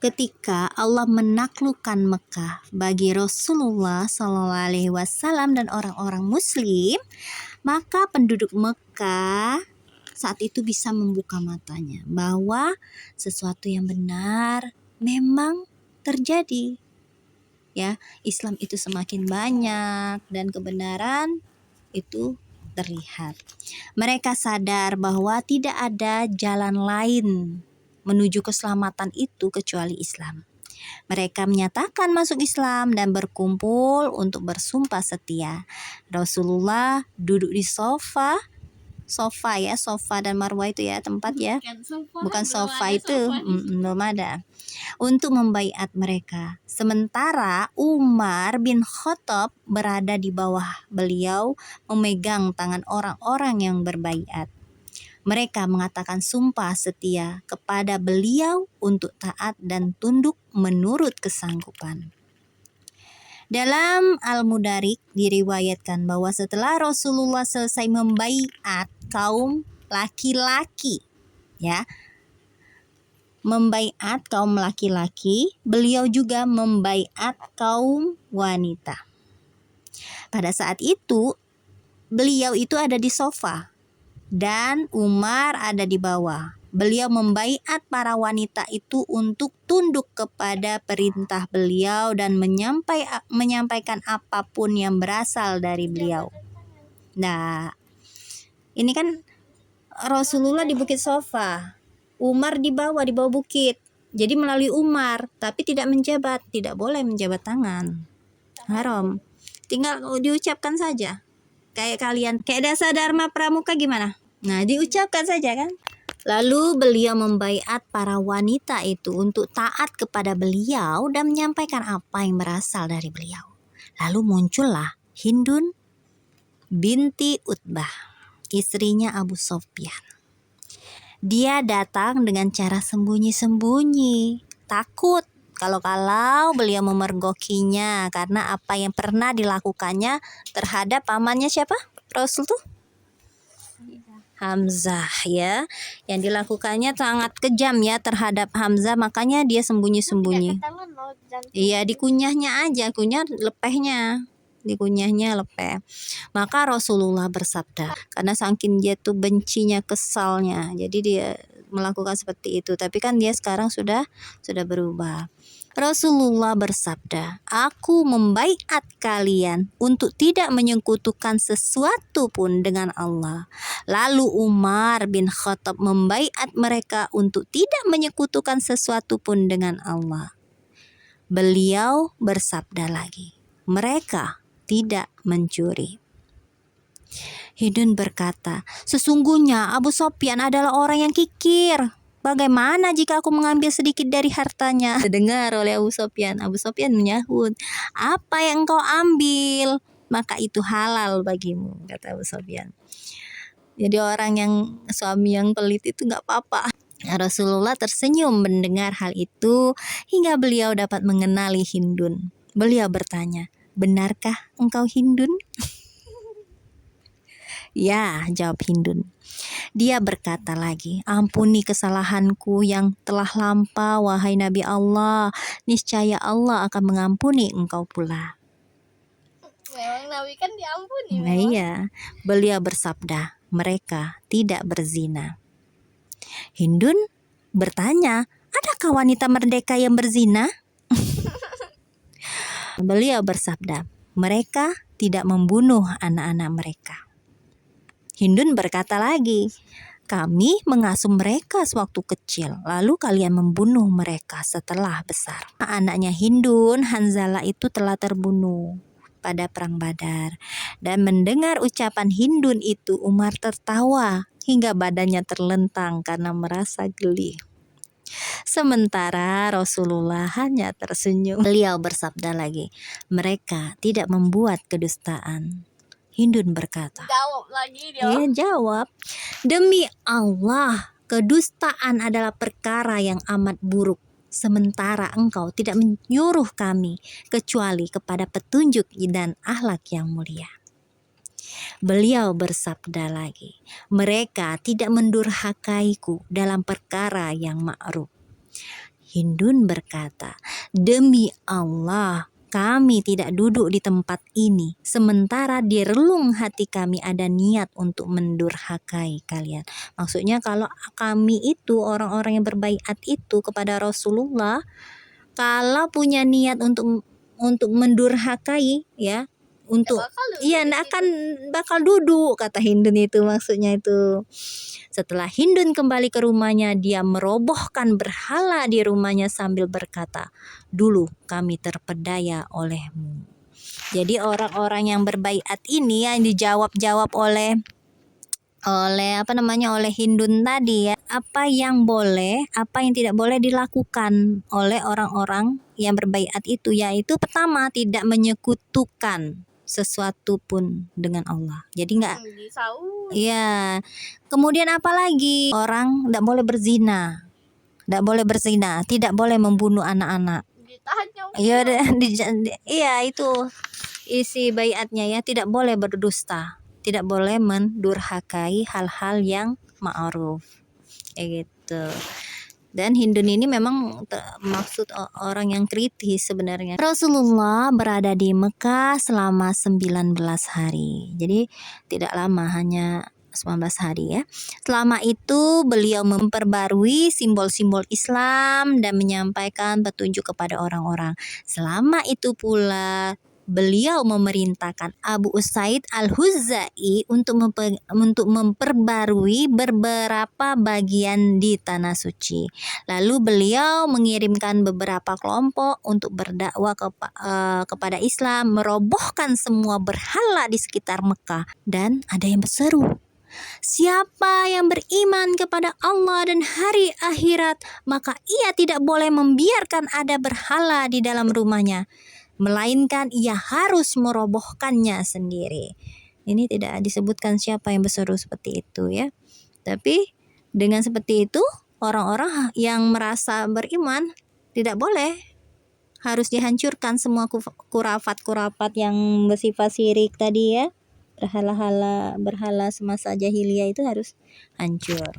ketika Allah menaklukkan Mekah bagi Rasulullah SAW dan orang-orang Muslim, maka penduduk Mekah saat itu bisa membuka matanya bahwa sesuatu yang benar memang terjadi. Ya, Islam itu semakin banyak dan kebenaran itu terlihat. Mereka sadar bahwa tidak ada jalan lain menuju keselamatan itu kecuali Islam. Mereka menyatakan masuk Islam dan berkumpul untuk bersumpah setia. Rasulullah duduk di sofa ya, sofa dan marwah itu ya tempat ya, bukan sofa itu, belum ada, untuk membaiat mereka. Sementara Umar bin Khattab berada di bawah beliau memegang tangan orang-orang yang berbaiat. Mereka mengatakan sumpah setia kepada beliau untuk taat dan tunduk menurut kesanggupan. Dalam Al-Mudarik diriwayatkan bahwa setelah Rasulullah selesai membaiat kaum laki-laki, ya, membaiat kaum laki-laki, beliau juga membaiat kaum wanita. Pada saat itu, beliau itu ada di sofa dan Umar ada di bawah. Beliau membaiat para wanita itu untuk tunduk kepada perintah beliau dan menyampaikan apapun yang berasal dari beliau. Nah, ini kan Rasulullah di Bukit Sofa, Umar di bawah bukit. Jadi melalui Umar, tapi tidak menjabat, tidak boleh menjabat tangan. Haram. Tinggal diucapkan saja. Kayak kalian, kayak dasar Dharma Pramuka gimana? Nah, diucapkan saja kan. Lalu beliau membaiat para wanita itu untuk taat kepada beliau dan menyampaikan apa yang berasal dari beliau. Lalu muncullah Hindun binti Utbah, istrinya Abu Sufyan. Dia datang dengan cara sembunyi-sembunyi, takut kalau beliau memergokinya karena apa yang pernah dilakukannya terhadap pamannya siapa? Rasul tuh? Hamzah ya, yang dilakukannya sangat kejam ya terhadap Hamzah, makanya dia sembunyi-sembunyi. Iya, dikunyahnya aja, dikunyahnya lepeh. Maka Rasulullah bersabda, karena saking dia tuh bencinya, kesalnya, jadi dia melakukan seperti itu. Tapi kan dia sekarang sudah berubah. Rasulullah bersabda, aku membaiat kalian untuk tidak menyekutukan sesuatu pun dengan Allah. Lalu Umar bin Khattab membaiat mereka untuk tidak menyekutukan sesuatu pun dengan Allah. Beliau bersabda lagi, mereka tidak mencuri. Hindun berkata, sesungguhnya Abu Sufyan adalah orang yang kikir. Bagaimana jika aku mengambil sedikit dari hartanya? Dengar oleh Abu Sufyan. Abu Sufyan menyahut, apa yang engkau ambil, maka itu halal bagimu, kata Abu Sufyan. Jadi orang yang suami yang pelit itu gak apa-apa. Rasulullah tersenyum mendengar hal itu hingga beliau dapat mengenali Hindun. Beliau bertanya, benarkah engkau Hindun? Ya, jawab Hindun. Dia berkata lagi, ampuni kesalahanku yang telah lampau, wahai Nabi Allah. Niscaya Allah akan mengampuni engkau pula. Memang Nabi kan diampuni. Nah, iya, beliau bersabda, mereka tidak berzina. Hindun bertanya, adakah wanita merdeka yang berzina? Beliau bersabda, mereka tidak membunuh anak-anak mereka. Hindun berkata lagi, kami mengasuh mereka sewaktu kecil, lalu kalian membunuh mereka setelah besar. Anaknya Hindun, Hanzalah itu telah terbunuh pada perang Badar. Dan mendengar ucapan Hindun itu, Umar tertawa hingga badannya terlentang karena merasa geli. Sementara Rasulullah hanya tersenyum. Beliau bersabda lagi, mereka tidak membuat kedustaan. Hindun berkata, Jawab lagi dia. Dia jawab, demi Allah, kedustaan adalah perkara yang amat buruk. Sementara engkau tidak menyuruh kami kecuali kepada petunjuk dan akhlak yang mulia. Beliau bersabda lagi, mereka tidak mendurhakaiku dalam perkara yang ma'ruf. Hindun berkata, "Demi Allah, kami tidak duduk di tempat ini, sementara di relung hati kami ada niat untuk mendurhakai kalian." Maksudnya kalau kami itu orang-orang yang berbaiat itu kepada Rasulullah, kalau punya niat untuk mendurhakai ya, untuk ndak akan bakal duduk, kata Hindun itu, maksudnya itu. Setelah Hindun kembali ke rumahnya, dia merobohkan berhala di rumahnya sambil berkata, "Dulu kami terpedaya olehmu." Jadi orang-orang yang berbaiat ini yang dijawab-jawab oleh oleh Hindun tadi ya, apa yang boleh, apa yang tidak boleh dilakukan oleh orang-orang yang berbaiat itu, yaitu pertama, tidak menyekutukan sesuatu pun dengan Allah. Jadi enggak iya. Kemudian apa lagi? Orang tidak boleh berzina. Tidak boleh membunuh anak-anak. Iya, itu isi baiatnya ya, tidak boleh berdusta, tidak boleh mendurhakai hal-hal yang ma'ruf. Kayak gitu. Dan Hindun ini memang maksud orang yang kritis sebenarnya. Rasulullah berada di Mekah selama 19 hari. Jadi tidak lama, hanya 19 hari ya. Selama itu beliau memperbarui simbol-simbol Islam dan menyampaikan petunjuk kepada orang-orang. Selama itu pula beliau memerintahkan Abu Usaid Al-Huzai untuk memperbarui beberapa bagian di tanah suci. Lalu beliau mengirimkan beberapa kelompok untuk berdakwah kepada Islam, merobohkan semua berhala di sekitar Mekah. Dan ada yang berseru, "Siapa yang beriman kepada Allah dan hari akhirat, maka ia tidak boleh membiarkan ada berhala di dalam rumahnya, melainkan ia harus merobohkannya sendiri." Ini tidak disebutkan siapa yang berseru seperti itu ya. Tapi dengan seperti itu, orang-orang yang merasa beriman tidak boleh, harus dihancurkan semua kurafat yang bersifat syirik tadi ya. Berhala semasa jahiliyah itu harus hancur.